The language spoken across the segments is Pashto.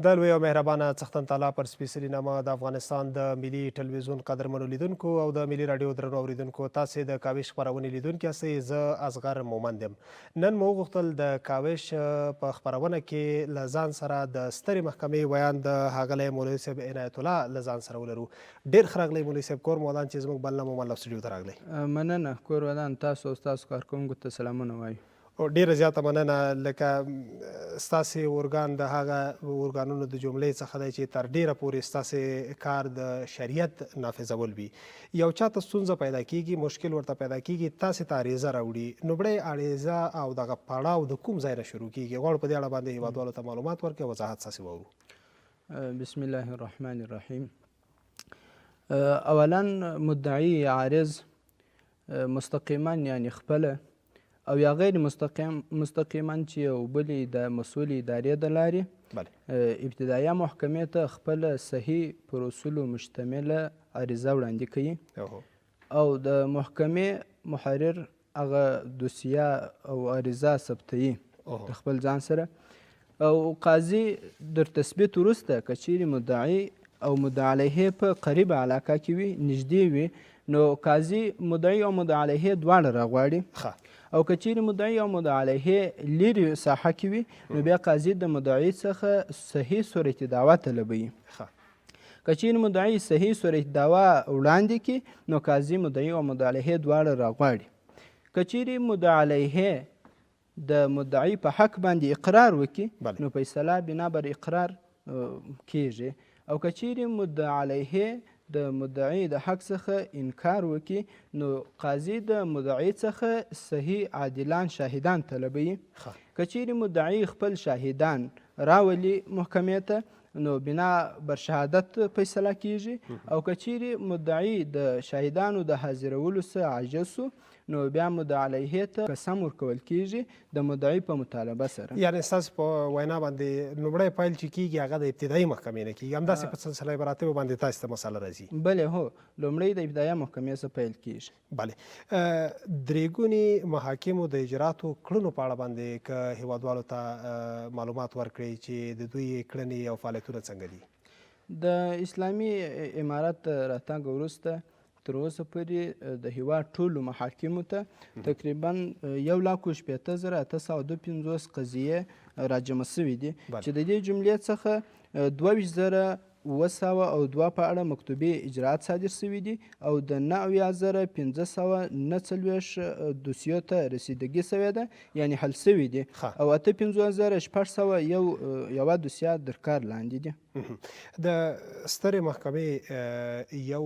د لوی او مهربانه څښتن تعالی پر سپېڅلي نامه د افغانستان د ملي ټلویزیون قدرمنو لیدونکو او د ملي راډیو درنو اورېدونکو تاسې د کاوش خپرونې لیدونکي یاستئ. زه اصغر مومند یم. نن مو وغوښتل د کاوش په خپرونه کې له ځان سره د سترې محکمې ویان د ښاغلی مولوي صاحب عنایت الله له ځان سره ولرو. ډېر ښه راغلی مولوي صاحب، کور مو ودان چې زموږ بل نه مو منلو سټوډیو ته راغلی. مننه، کور ودان. تاسو او ستاسو کارکوونکو ته سلامونه وایو. ډیره زیاته مننه. لکه ستاسې ارګان د هغه ارګانونو د جملې څخه دی چې تر ډیره پورې ستاسې کار د شریعت نافظول وي. یو چاته ستونزه پیدا کیږي، مشکل ورته پیدا کیږي، تاسې ته عریضه راوړي، نو بړی عریضه او دغه پړاو د کوم ځای نه شروع کیږي؟ غواړو په دې اړه باندې هیوادوالو ته معلومات ورکړئ، وضاحت ستاسې واورو. بسم الله الرحمن الرحیم. اولا مدعی عارض مستقیما یعنی خپله او یا غیر مستقیما چې یو بلې د مسؤل ادارې د لارې ابتدایه محکمې ته خپله صحیح پر اصولو مشتمله عریضه وړاندې کوي او د محکمې محرر هغه دوسیه او عریضه ثبتوي د خپل ځان سره او قاضي در تثبیت وروسته که چیرې مدعي او مدعی علیه په قریبه علاقه کې وي، نږدې وي، نو قاضي مدعي او مدعی علیه دواړه راغواړي. او که چیرې مدعي او مدعی علیه لرې ساحه کې وي، نو بیا قاضي د مدعي څخه صحیح صورت دعوه طلبوي. که چیرې مدعي صحیح صورت دعوه وړاندې کړي، نو قاضي مدعي او مدعی علیه دواړه راغواړي. که چیرې مدعی علیه د مدعي په حق باندې اقرار وکړي، نو فیصله بنا بر اقرار کیږي. او که چیرې مدعی علیه د مدعي د حق څخه انکار وکړي، نو قاضي د مدعي څخه صحیح عادلان شاهدان طلبوي. که چیرې مدعي خپل شاهدان راولي محکمې ته، نو بنا بر شهادت فیصله کیږي. او که چیرې مدعي د شاهدانو د حاضرولو څخه عاجز سو، نو بیا مدعی علیه ته قسم ورکول کیږي د مدعي په مطالبه سره. یعنې ستاسو په وینا باندې لومړی پیل چې کیږي هغه د ابتدایي محکمې نه کیږي، همداسې په سلسله مراتبو باندې تاسو ته مسله راځي؟ بله، هو، لومړی د ابتدایه محکمې څخه پیل کیږي. بله. درې ګونې محاکمو د اجراتو کړنو په اړه باندې که هیوادوالو ته معلومات ورکړئ چې د دوی کړنې او فعالیتونه څنګه دي؟ د اسلامي امارت راتګ وروسته تر اوسه پورې د هیواد ټولو محاکمو ته تقریبا 1,60,852 قضیې راجمع شوي دي، چې د دې جملې څخه 22,902 په اړه مکتوبي اجراءات صادر شوي دي او د 9,549 دوسیو ته رسیدګي شوې ده، یعنی حل شوي دي، او 58,601 دوسیه در کار لاندې دي. د سترې محکمې یو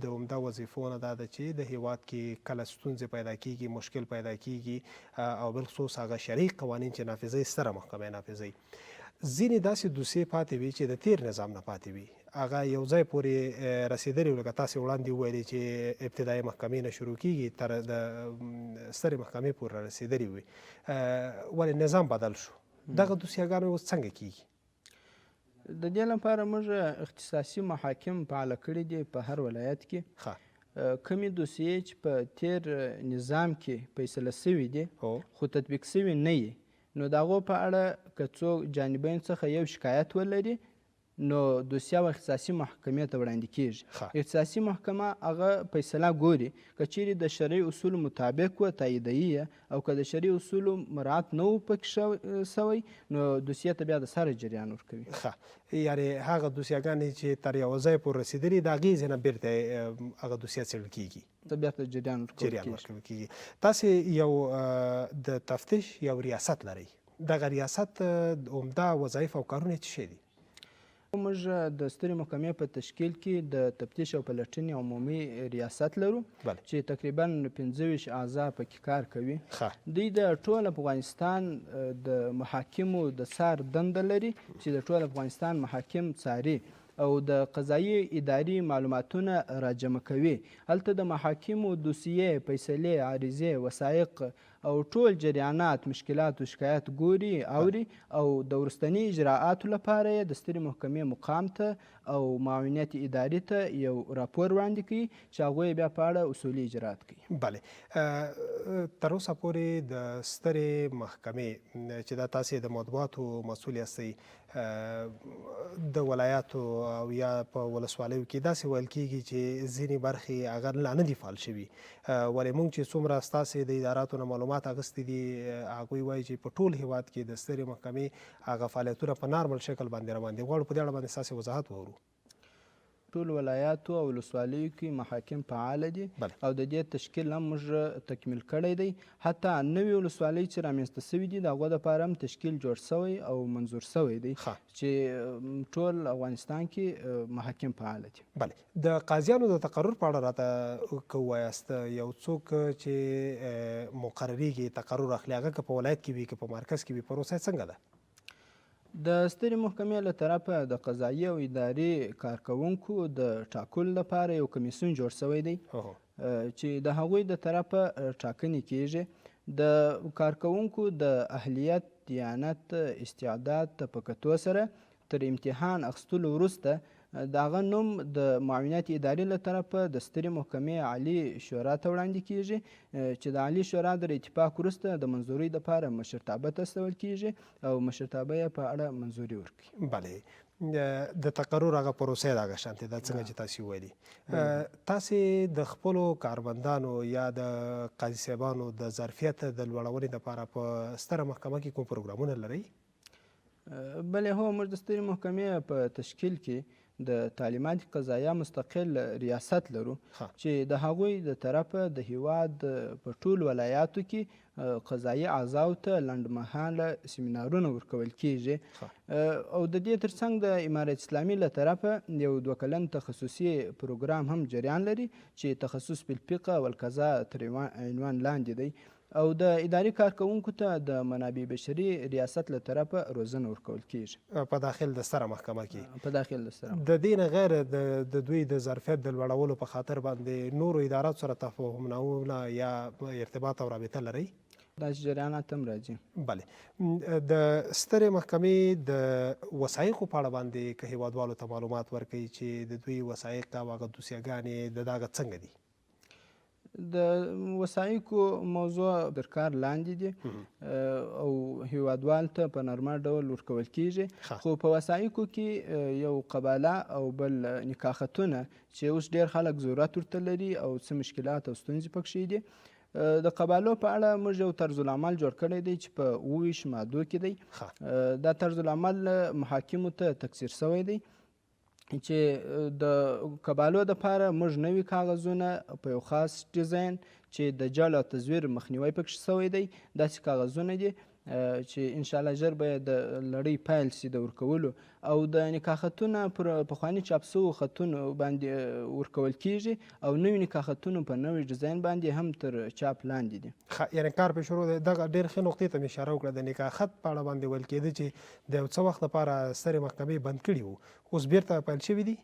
د عمده وظیفو نه دا ده چې د هیواد کې کله ستونزې پیدا کیږي، مشکل پیدا کیږي، او بالخصوص هغه شرعي قوانین چې نافظوي ستره محکمې نافظوي. ځینې داسې دوسیې پاتې وي چې د تیر نظام نه پاتې وي، هغه یو ځای پورې رسېدلي وي، لکه تاسې وړاندې وویلې چې ابتدایي محکمې نه شروع کیږي تر د سترې محکمې پورې رسېدلي وي، ولې نظام بدل شو. دغه دوسیهګانې اوس څنګه کیږي؟ د دې لپاره موږ اختصاصي محاکم فعاله کړي دي په هر ولایت کې. کمې دوسیې چې په تیر نظام کې فیصله شوي دي خو تطبیق شوي نه وي، نو د هغو په اړه که څوک جانبین څخه یو شکایت ولري، نو دوسیه و اختصاصي محکمې ته وړاندې کیږي. اختصاصي محکمه هغه فیصله ګوري، که چیرې د شرعي اصولو مطابق و تاییدوي، او که د شرعي اصولو مراعات نه و پکې شوی، نو دوسیه ته بیا د سره جریان ورکوي. یعنې هغه دوسیهګانې چې تر یوه ځای پورې رسېدلي د هغې ځای نه بیرته هغه دوسیه څېړل کیږي، بیا ته جریان ورکول کیږي. تاسې یو د تفتیش یو ریاست لرئ، دغه ریاست عمده وظایف او کارونه څه شی دي؟ موږ د سترې محکمې په تشکیل کې د تفتیش او پلټنې عمومي ریاست لرو چې تقریبا 25 اعضا پکې کار کوي. دوی د ټول افغانستان د محاکمو د څار دنده لري چې د ټول افغانستان محاکم څاري او د قضایي اداري معلوماتونه راجمع کوي. هلته د محاکمو دوسیې، فیصلې، عریضې، وثایق او ټول جریانات مشکلات و شکایات ګوري اوري او د وروستني اجراءاتو لپاره یې د سترې محکمې مقام ته او معاونیت اداري ته یو راپور وړاندې کوي چې هغوی بیا په اړه اصولي اجراات کوي. بله تر اوسه پورې د سترې محکمې چې دا تاسې د مطبوعاتو مسؤل یاستئ د ولایاتو او یا په ولسوالیو کې داسې ویل کېږي چې ځینې برخې هغه لا نه دي فعال شوي، ولې موږ چې څومره ستاسې د اداراتو نه معلومات اخیستي دي هغوی وایي چې په ټول هیواد کې د سترې محکمې هغه فعالیتونه په نارمل شکل باندې روان دي. غواړو په دې اړه باندې ستاسې وضاحت وورو. ټول ولایاتو او ولسوالیو کې محاکم فعاله دي او د دې تشکیل هم موږ تکمیل کړی دی. حتی نوې ولسوالۍ چې رامنځته سوي دي د هغو دپاره هم تشکیل جوړ سوی او منظور سوی دی چې ټول افغانستان کې محاکم فعاله دي. بله د قاضیانو د تقرر په اړه راته که ووایاست، یو څوک چې مقرریږي تقرر اخلي هغه که په ولایت کې وي که په مرکز کې وي پروسه څنګه ده؟ د سترې محکمې له طرفه د قضایي او اداري کارکوونکو د ټاکلو لپاره یو کمیسیون جوړ سوی دی چې د هغوی د طرفه ټاکنې کیږي. د کارکوونکو د اهلیت، دیانت، استعداد ته په کتو سره تر امتحان اخیستلو وروسته د هغه نوم د معاونیت اداري له طرفه د سترې محکمې عالي شورا ته وړاندې کیږي چې د عالي شورا در اتفاق وروسته د منظورۍ دپاره مشرتابه ته استول کیږي او مشرتابه یې په اړه منظوري ورکوي. بله د تقرر هغه پروسه د هغه شانتې ده څنګه چې تاسې وویلي. تاسې د خپلو کارمندانو یا د قاضي صاحبانو د ظرفیت د لوړونې دپاره په ستره محکمه کې کوم پروګرامونه لرئ؟ بلې هو موږ د سترې محکمې په تشکیل کې د تعلیمات قضایه مستقل ریاست لرو چې د هغوی د طرفه د هیواد په ټول ولایاتو کې قضایي اعضاو ته لنډمهاله سیمینارونه ورکول کیږي او د دې ترڅنګ د امارت اسلامي له طرفه یو 2 کلن تخصصي پروګرام هم جریان لري چې تخصص بالفقه والقضاء تر عنوان لاندې دی او د اداري کارکوونکو ته د منابع بشري ریاست له طرفه روزنه ورکول کیږي په داخل د ستره محکمه کې. په داخل د ستره د دې نه غیر د دوی د ظرفیت د لوړولو په خاطر باندې نورو اداراتو سره تفاهمونه یا ارتباط او رابطه لرئ؟ داسې جریانات هم راځي. بله د سترې محکمې د وثایقو په اړه باندې که هیوادوالو ته معلومات ورکوي چې د دوی وثایق او هغه دوسیهګانې د هغه څنګه دي؟ د وثایقو موضوع در کار لاندې دي او هیوادوال ته په نرمه ډول ورکول کیږي، خو په وثایقو کې یو قباله او بل نکاحتونه چې اوس ډیر خلک ضرورت ورته لري او څه مشکلات او ستونزې پکښې دي. د قبالو په اړه موږ یو طرز العمل جوړ کړی دی چې په 28 مادو کې دی. دا طرز العمل محاکمو ته تکثیر سوی دی چې د قبالو دپاره موږ نوي کاغذونه په یو خاص ډیزاین چې د جعل او تزویر مخنیوی پکښې سوی دی داسې کاغذونه دي چې انشاءالله ژر به د لړۍ پیل سي د ورکولو او د نکاح خطونه پر پخواني چاپ سوو خطونو باندې ورکول کیږي او نوي نکاح خطونو په نوي ډیزاین باندې هم تر چاپ لاندې دي. یعنې کار پرې شروع دی. دغه ډېر ښه نقطې ته مې اشاره وکړه. د نکاح خط په اړه باندې ویل کېده چې د یو څه وخت لپاره سترې محکمې بند کړي وو، اوس بیرته پیل شوي دي؟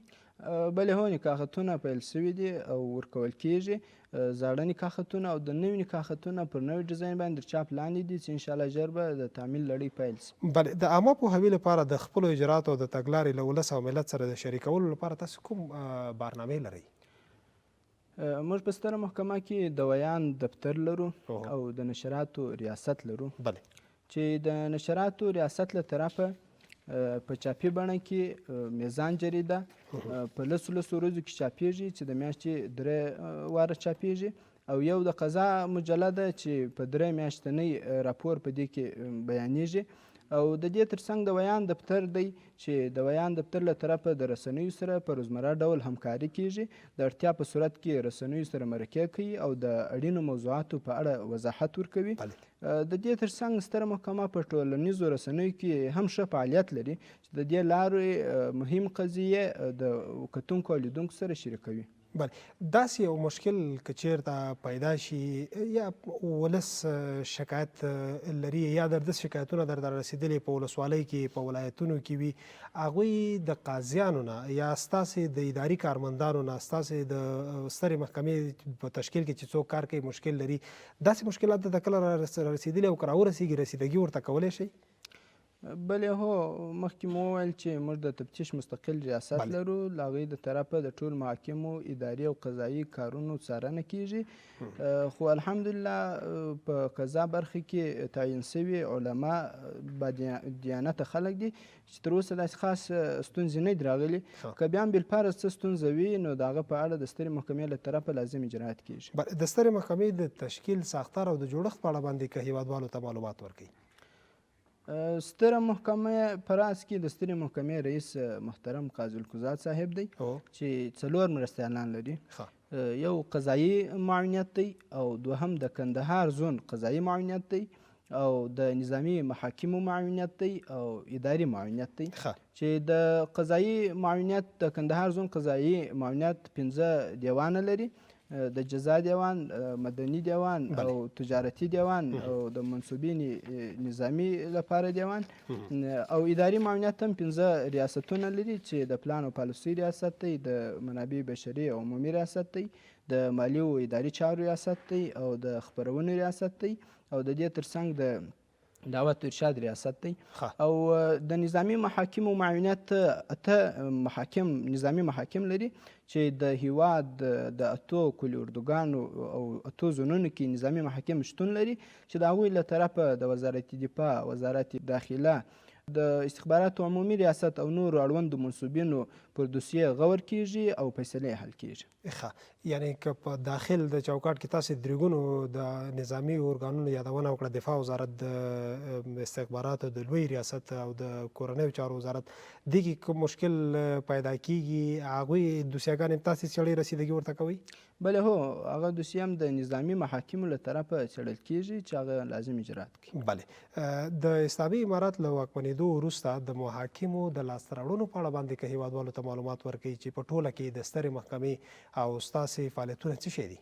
بلې هو نکاح خطونه پیل سوي دي او ورکول کیږي. زاړه نکاح خطونه او د نوي نکاح خطونه پر نوي ډیزاین باندې چاپ لاندې دي چې انشاءالله ژر به د تعمیل لړۍ پیل سي. بلې د عامه پوهاوي لپاره د خپلو اجرااتو او د تګلارې له ولس او ملت سره د شریکولو لپاره تاسو کوم برنامې لرئ؟ موږ په ستره محکمه کې د ویان دفتر لرو او د نشراتو ریاست لرو. بلې چې د نشراتو ریاست له طرفه په چاپي بڼه کې میزان جریده په 10 ورځو کې چاپیږي چې د میاشتې 3 واره چاپیږي او یو د قضا مجله ده چې په 3 میاشتنی راپور په دې کې بیانیږي او د دې ترڅنګ د ویان دفتر دی چې د ویان دفتر له طرفه د رسنیو سره په روزمره ډول همکاري کیږي. د اړتیا په صورت کې رسنیو سره مرکې کوي او د اړینو موضوعاتو په اړه وضاحت ورکوي. د دې ترڅنګ ستره محکمه په ټولنیزو رسنیو کې هم ښه فعالیت لري چې د دې لارې مهم قضیې د کتونکو او لیدونکو سره شریکوي. بله داسې یو مشکل که چیرته پیدا شي یا ولس شکایت لري یا داسې شکایتونه درته رسېدلي په ولسوالۍ کې په ولایتونو کې وي هغوی د قاضیانو نه یا ستاسې د اداري کارمندانو نه ستاسې د سترې محکمې په تشکیل کې چې څوک کار کوي مشکل لري داسې مشکلات درته کله رسېدلي او که راورسېږي رسیدګي ورته کولی شئ؟ بلې هو مخکې مو وویل چې موږ د تفتیش مستقل ریاست لرو له هغوی د طرفه د ټولو محاکمو اداري او قضایي کارونو څارنه کیږي خو الحمدلله په قضا برخه کې تعین سوي علما دیانته خلک دي چې تر اوسه داسې خاص ستونزې نه دي راغلي که بیا هم بالفرض څه ستونزه وي نو د هغه په اړه د سترې محکمې له طرفه لازم اجراات کیږي. د سترې محکمې د تشکیل ساختار او د جوړښت په اړه باندې که هیوادوالو ته معلومات ورکوي. ستره محکمه په راس کې د سترې محکمې رئیس محترم قاضي القضات صاحب دی چې 4 مرستیالان لري. یو قضایي معاونیت دی او دوهم د کندهار زون قضایي معاونیت دی او د نظامی محاکمو معاونیت دی او اداري معاونیت دی چې د قضایي معاونیت د کندهار زون قضایي معاونیت 15 دیوانه لري د جزا دیوان مدني دیوان او تجارتي دیوان او د منصوبین نظامی لپاره دیوان او اداري معاونیت هم 15 ریاستونه لري چې د پلان او پالیسۍ ریاست دی د منابع بشري او عمومي ریاست دی د مالی او اداري چارو ریاست دی او د خپرونې ریاست دی او د دې ترڅنګ د دعوت ارشاد ریاست دی او د نظامی محاکمو معاونیت 8 محاکم نظامی محاکم لري چې د هیواد د 8 کلي اردوګانو او 8 زونونو کې نظامی محاکم شتون لري چې د هغوی له طرفه د وزارت دفاع وزارت داخله د استخباراتو عمومي ریاست او نور اړوندو منصوبینو پر دوسیې غور کیږي او فیصلې حل کیږي. یعنی که په داخل د چوکاټ کې تاسې درېګونو د نظامی ارګانونو یادونه وکړه دفاع وزارت د استخباراتو د لوی ریاست او د کورنیو چارو وزارت دې کې کوم مشکل پیدا کیږي هغوی دوسیهګانې هم تاسې څېړئ رسیدګي ورته کوئ؟ بله هو هغه دوسیه هم د نظامی محاکمو له طرفه څېړل کیږي چې هغه لازم اجرات کړي. بله د اسلامي امارات له واکمنېدو وروسته د محاکمو د لاسته راوړنو په اړه باندې که هیوادوالو ته معلومات ورکوي چې په ټوله کې د سترې محکمې او ستاسې فعالیتونه څه شی دي؟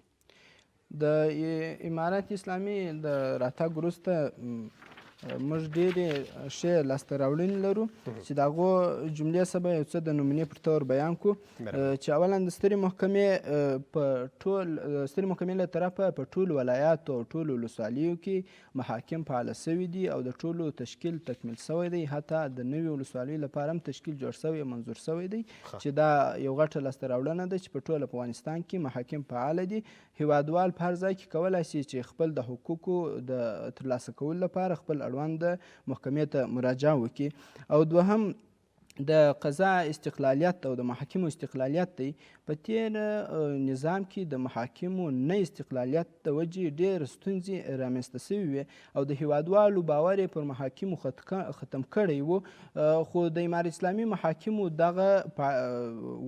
د امارت اسلامي د راتګ وروسته موږ ډېرې ښې لاسته راوړنې لرو چې د هغو جملې څخه به یو څه د نمونې پر طور بیان کړو چې اولا د سترې محکمې په ټول سترې محکمې له طرفه په ټولو ولایاتو او ټولو ولسوالیو کې محاکم فعاله سوي دي او د ټولو تشکیل تکمیل سوی دی حتی د نوي ولسوالیو لپاره هم تشکیل جوړ سوی منظور سوی دی چې دا یو غټه لاسته راوړنه ده چې په ټول افغانستان کې محاکم فعاله دي. هیوادوال په هر ځای کې کولی شي چې خپل د حقوقو د ترلاسه کولو لپاره خپل اړوند محکمې ته مراجعه وکړي. او دوهم د قضا استقلالیت او د محاکمو استقلالیت دی. په تیر نظام کې د محاکمو نه استقلالیت د وجې ډېر ستونزې رامنځته سوي وې او د هیوادوالو باور یې پر محاکمو ختم کړی و خو د امارت اسلامي محاکمو دغه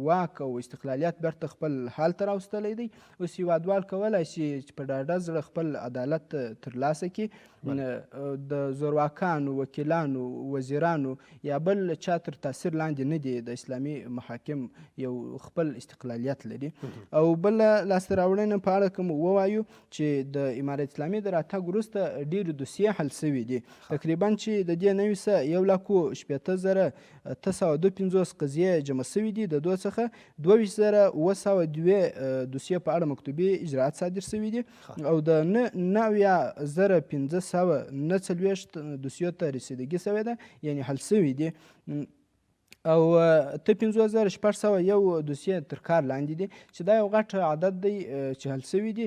واک او استقلالیت بیرته خپل حال ته راوستلی دی. اوس هیوادوال کولی شي چې په ډاډه زړه خپل عدالت ترلاسه کړي. د زورواکانو وکیلانو وزیرانو یا بل چا تر تاثیر لاندې نه دي. د اسلامي محاکم یو خپل استقلالیت لري. او بل لاسته راوړنې په اړه که مو ووایو چې د امارت اسلامي د راتګ وروسته ډېرې دوسیې حل سوي دي. تقریبا چې د دې نوي څه 1,60,852 قضیې جمع سوي دي. د دوی څخه 22,902 دوسیې په اړه مکتوبي اجراات صادر سوي دي او د 9,549 دوسیو ته رسیدګي سوې ده یعنی حل سوي دي. او 15,601 دوسیې تر کار لاندې دي چې دا یو غټ عدد دی چې حل سوي دي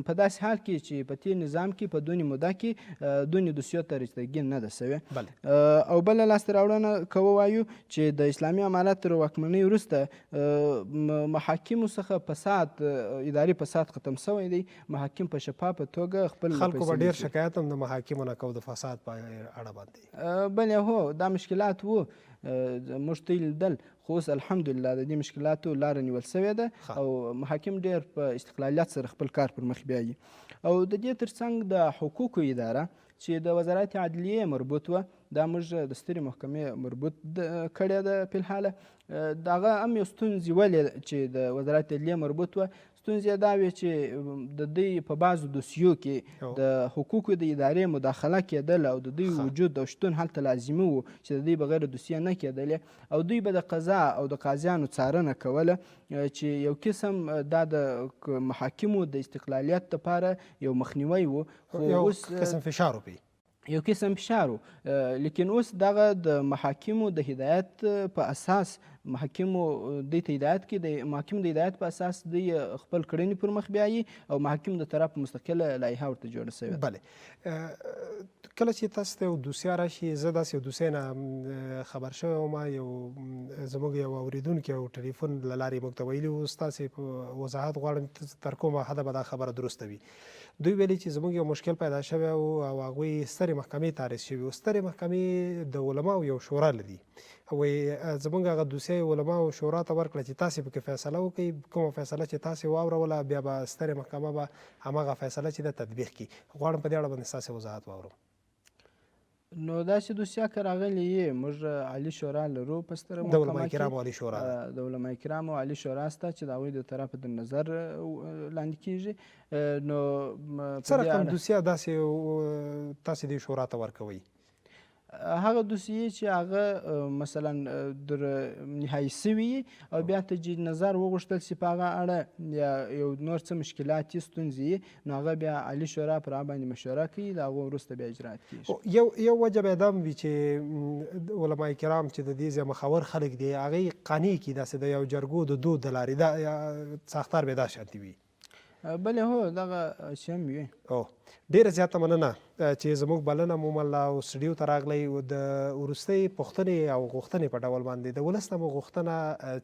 په داسې حال کې چې په تیر نظام کې په دونې موده کې دونې دوسیو ته رسیدګي نه ده سوې. او بله لاسته راوړنه که ووایو چې د اسلامي امارت تر واکمنۍ وروسته محاکمو څخه فساد اداري فساد ختم سوی دی. محاکم په شفافه توګه خپل خلکو به ډېر شکایت هم د محاکمو نه کو د فساد په اړه باندې. بلې هو دا مشکلات وو موږ ته لیدل خو اوس الحمدلله د دې مشکلاتو لاره نیول سوې ده او محاکم ډېر په استقلالیت سره خپل کار پر مخ بیایي. او د دې ترڅنګ د حقوقو اداره چې د وزارت عدلیې مربوط وه دا موږ د سترې محکمې مربوط کړې ده فلحاله. د هغه هم یو ستونزې ولې چې د وزارت عدلیې مربوط وه ستونزې دا وې چې د دوی په بعضو دوسیو کې د حقوقو د ادارې مداخله کېدل او د دوی وجود او شتون هلته لازمي و چې د دوی بغیر دوسیه نه کېدلې او دوی به د قضا او د قاضیانو څارنه کوله چې یو قسم دا د محاکمو د استقلالیت لپاره یو مخنیوی و. خو اوس قسم فشار و یو قسم فشار و. لیکن اوس دغه د محاکمو د هدایت په اساس محاکمو دوی ته هدایت کوي د محاکمو د هدایت په اساس دوی خپل کړنې پر مخ بیایي او محاکمو د طرف مستقله لایحه ورته جوړه سوې ده. بلې کله چې تاسو ته یو دوسیه راشي زه داسې یو دوسیې نه خبر شوی وم زموږ یو اورېدونکي او ټلیفون له لارې موږ ته ویلي وو ستاسې وضاحت غواړم تر کومه حده به دا خبره درسته وي. دوی ویلي چې زموږ یو مشکل پیدا شوی او هغوی سترې محکمې تعریض شوي وو. سترې محکمې د علماو یو شورا لري وایي زموږ هغه دوسیه علماو شورا ته ورکړه چې تاسې پکې فیصله وکړئ کومه فیصله چې تاسې واوروله بیا به سترې محکمه به هماغه فیصله چې ده تطبیق کړي. غواړم په دې اړه باندې ستاسې وضاحت واورم. نو داسې دوسیه که راغلې یې موږ عالي شورا لرو په ستره د علما کرامو عالي شورا د علما کرامو عالي شورا سته چې د هغوی د طرفه د نظر لاندې کېږي. نو څه رقم دوسیه داسې تاسې دې شورا ته ورکوئ؟ هغه دوسیې چې هغه مثلا در نهایي سوي او بیا ته نظر وغوښتل سي په هغه اړه یا یو نور څه مشکلات یې ستونزې نو هغه بیا عالي شورا پر هغه باندې مشوره کوي د هغو وروسته بیا اجرات کېږي. یو وجه به دا هم وي چې علما کرام چې د دې ځای مخور خلک دي هغوی قانع کړي داسې د یو جرګو د دود د لارې دا ساختار به دا شانتي وي. بلې هو دغه شی هم وي. ډېره زیاته مننه چې زموږ بلنه مومله او سټډیو ته راغلی د وروستۍ پوښتنې او غوښتنې په ډول باندې د ولس نه مو غوښتنه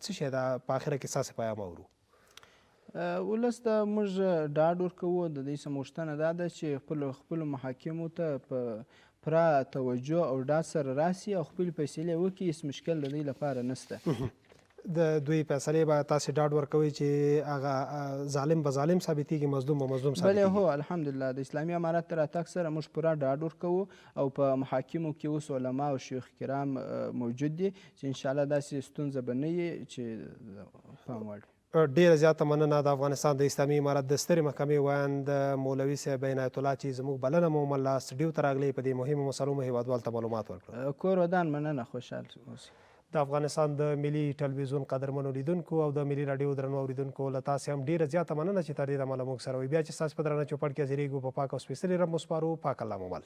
څه شی ده په اخره کې ستاسې پیام اورو؟ ولس ته موږ ډاډ ورکوو د دې څه غوښتنه دا ده چې خپلو محاکمو ته په پوره توجه او ډاډ سره راسي او خپلې فیصلې وکړي. هېڅ مشکل د دوی لپاره نشته. د دوی فیصلې به تاسې ډاډ ورکوئ چې هغه ظالم به ظالم ثابتېږي مظلوم به مظلوم ثابتېږي؟ بلې هو الحمدلله د اسلامي امارت تر راتګ سره موږ پوره ډاډ ورکوو او په محاکمو کې اوس علما او شیوخ کرام موجود دي چې انشاءالله داسې ستونزه به نه وي چې پام وړ. ډېره زیاته مننه د افغانستان د اسلامي امارت د سترې محکمې ویاند مولوي صاحب عنایت الله چې زموږ بلنه مو ومنله سټډیو ته راغلئ په دې مهمو مسلو مو هېوادوالو ته معلومات ورکړل. کور ودان مننه خوشحال اوسئ. د افغانستان د ملي ټلویزیون قدرمنو لیدونکو او د ملي راډیو درنو اورېدونکو له تاسې هم ډېره زیاته مننه چې تر دې دمه له موږ سره وئ. بیا چې ستاسو په درانه چوپړ کې حاضرېږو په پاک او سپېڅلي رب مو سپارو. پاک الله مو مل.